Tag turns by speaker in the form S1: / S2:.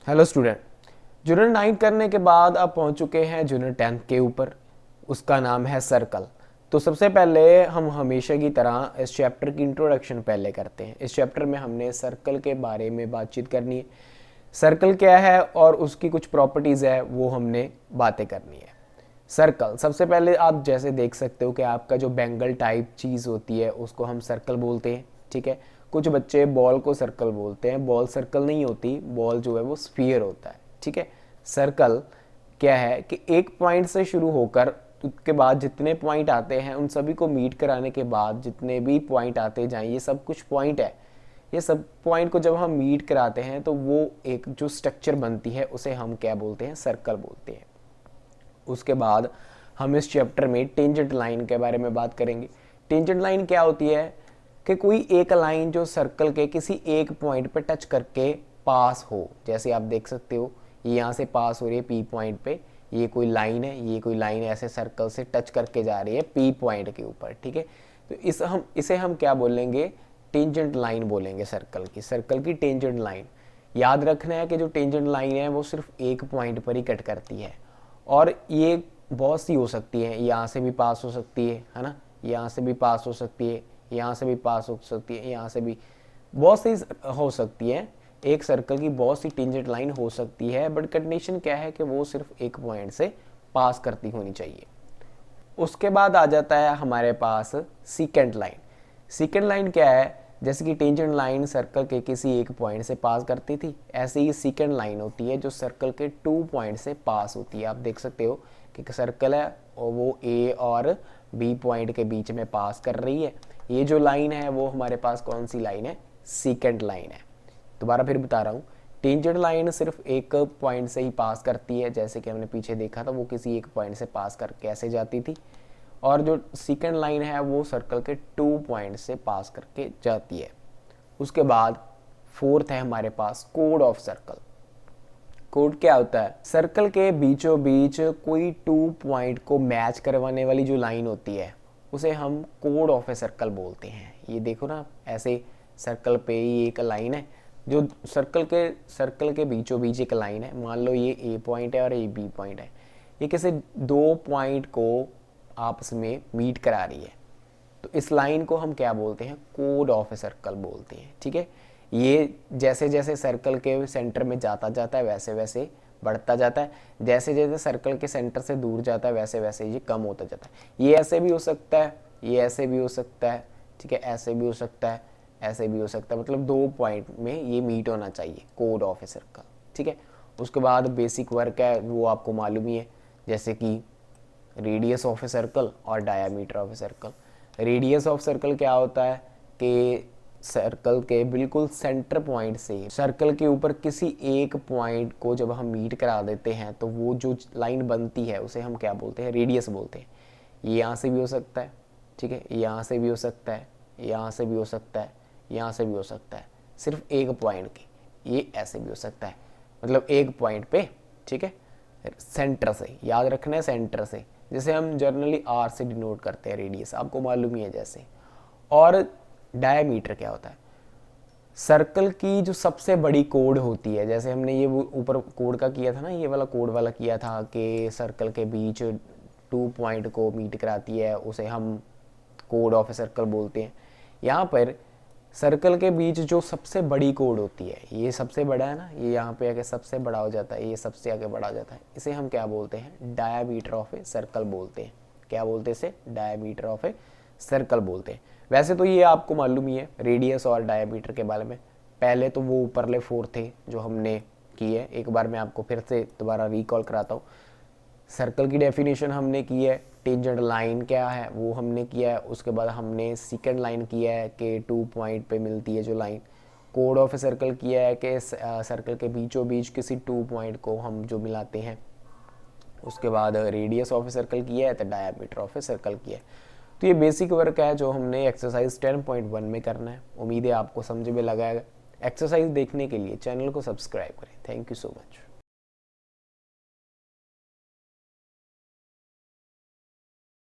S1: Hello student, junior 9 करने के बाद आप पहुंच चुके हैं जूनियर 10 के ऊपर। उसका नाम है सर्कल। तो सबसे पहले हम हमेशा की तरह इस चैप्टर की इंट्रोडक्शन पहले करते हैं। इस चैप्टर में हमने सर्कल के बारे में बातचीत करनी है। सर्कल क्या है और उसकी कुछ प्रॉपर्टीज़ है वो हमने बातें करनी है। सर्कल, सबसे पहले आप जैसे देख सकते हो कि आपका जो बेंगल टाइप चीज़ होती है उसको हम सर्कल बोलते हैं, ठीक है। कुछ बच्चे बॉल को सर्कल बोलते हैं, बॉल सर्कल नहीं होती, बॉल जो है वो स्फीयर होता है, ठीक है। सर्कल क्या है कि एक पॉइंट से शुरू होकर उसके बाद जितने पॉइंट आते हैं उन सभी को मीट कराने के बाद जितने भी पॉइंट आते जाएं, ये सब कुछ पॉइंट है। ये सब पॉइंट को जब हम मीट कराते हैं तो वो एक जो स्ट्रक्चर बनती है उसे हम क्या बोलते हैं, सर्कल बोलते हैं। उसके बाद हम इस चैप्टर में टेंजेंट लाइन के बारे में बात करेंगे। टेंजेंट लाइन क्या होती है कि कोई एक लाइन जो सर्कल के किसी एक पॉइंट पे टच करके पास हो। जैसे आप देख सकते हो ये यहाँ से पास हो रही है पी पॉइंट पे, ये कोई लाइन है, ये कोई लाइन ऐसे सर्कल से टच करके जा रही है पी पॉइंट के ऊपर, ठीक है। तो इसे हम क्या बोलेंगे, टेंजेंट लाइन बोलेंगे। सर्कल की टेंजेंट लाइन। याद रखना है कि जो टेंजेंट लाइन है वो सिर्फ एक पॉइंट पर ही कट करती है और ये बहुत सी हो सकती है। यहाँ से भी पास हो सकती है ना, यहाँ से भी पास हो सकती है, यहाँ से भी पास हो सकती है, यहाँ से भी बहुत सी हो सकती है। एक सर्कल की बहुत सी टेंजेंट लाइन हो सकती है, बट कंडीशन क्या है कि वो सिर्फ एक पॉइंट से पास करती होनी चाहिए। उसके बाद आ जाता है हमारे पास सीकेंट लाइन। सीकेंट लाइन क्या है, जैसे कि टेंजेंट लाइन सर्कल के किसी एक पॉइंट से पास करती थी, ऐसे ही सीकेंट लाइन होती है जो सर्कल के 2 पॉइंट से पास होती है। आप देख सकते हो कि सर्कल है और वो ए और बी पॉइंट के बीच में पास कर रही है। ये जो लाइन है वो हमारे पास कौन सी लाइन है, सीकेंट लाइन है। दोबारा फिर बता रहा हूँ, टेंजेंट लाइन सिर्फ एक पॉइंट से ही पास करती है, जैसे कि हमने पीछे देखा था वो किसी एक पॉइंट से पास कर कैसे जाती थी। और जो सेकंड लाइन है वो सर्कल के 2 पॉइंट से पास करके जाती है। उसके बाद फोर्थ है हमारे पास कोड ऑफ सर्कल। कोड क्या होता है, सर्कल के बीचों बीच कोई 2 पॉइंट को मैच करवाने वाली जो लाइन होती है उसे हम कोड ऑफ ए सर्कल बोलते हैं। ये देखो ना, ऐसे सर्कल पे ही एक लाइन है जो सर्कल के बीचों बीच एक लाइन है। मान लो ये ए पॉइंट है और ये बी पॉइंट है, ये किसी 2 पॉइंट को आपस में मीट करा रही है। तो इस लाइन को हम क्या बोलते हैं, कोड ऑफ ए सर्कल बोलते हैं, ठीक है। ये जैसे जैसे सर्कल के सेंटर में जाता जाता है वैसे वैसे बढ़ता जाता है, जैसे जैसे सर्कल के सेंटर से दूर जाता है वैसे वैसे ये कम होता जाता है। ये ऐसे भी हो सकता है, ये ऐसे भी हो सकता है, ठीक है, ऐसे भी हो सकता है, ऐसे भी हो सकता है, मतलब 2 पॉइंट में ये मीट होना चाहिए, कोड ऑफ ए सर्कल, ठीक है। उसके बाद बेसिक वर्क है वो आपको मालूम ही है, जैसे कि रेडियस ऑफ ए सर्कल और diameter of a circle. Radius of circle क्या होता है कि सर्कल के बिल्कुल सेंटर पॉइंट से सर्कल के ऊपर किसी एक पॉइंट को जब हम मीट करा देते हैं तो वो जो लाइन बनती है उसे हम क्या बोलते हैं, रेडियस बोलते हैं। ये यहाँ से भी हो सकता है, ठीक है, यहाँ से भी हो सकता है, यहाँ से भी हो सकता है, यहाँ से भी हो सकता है, सिर्फ एक पॉइंट की। ये ऐसे भी हो सकता है, मतलब एक पॉइंट पे, ठीक है, सेंटर से, याद रखना है सेंटर से, जैसे हम जर्नली आर से डिनोट करते हैं रेडियस, आपको मालूम ही है जैसे। और डायमीटर क्या होता है, सर्कल की जो सबसे बड़ी कोड होती है, जैसे हमने ये ऊपर कोड का किया था ना, ये वाला कोड वाला किया था कि सर्कल के बीच 2 पॉइंट को मीट कराती है, उसे हम कोड ऑफ ए सर्कल बोलते हैं। यहाँ पर सर्कल के बीच जो सबसे बड़ी कोड होती है, ये सबसे बड़ा है ना, ये यहाँ पे आके सबसे बड़ा हो जाता है, ये सबसे आगे बड़ा हो जाता है, इसे हम क्या बोलते हैं, डायामीटर ऑफ ए सर्कल बोलते हैं। क्या बोलते हैं इसे, डायामीटर ऑफ ए सर्कल बोलते हैं। वैसे तो ये आपको मालूम ही है रेडियस और डायामीटर के बारे में, पहले तो वो ऊपरले 4 थे जो हमने किए। एक बार मैं आपको फिर से दोबारा रिकॉल कराता हूँ। सर्कल की डेफिनेशन हमने की है, टेंजेंट लाइन क्या है वो हमने किया है, उसके बाद हमने सेकंड लाइन किया है कि 2 पॉइंट पे मिलती है जो line. Code of a circle किया है कि सर्कल के बीचों बीच किसी 2 पॉइंट को हम जो मिलाते हैं। उसके बाद रेडियस ऑफ ए सर्कल किया है, तो डायामीटर ऑफ ए सर्कल किया है। तो ये बेसिक वर्क है जो हमने एक्सरसाइज 10.1 में करना है। उम्मीद है आपको समझ में लगा है। एक्सरसाइज देखने के लिए चैनल को सब्सक्राइब करें। Thank you so much.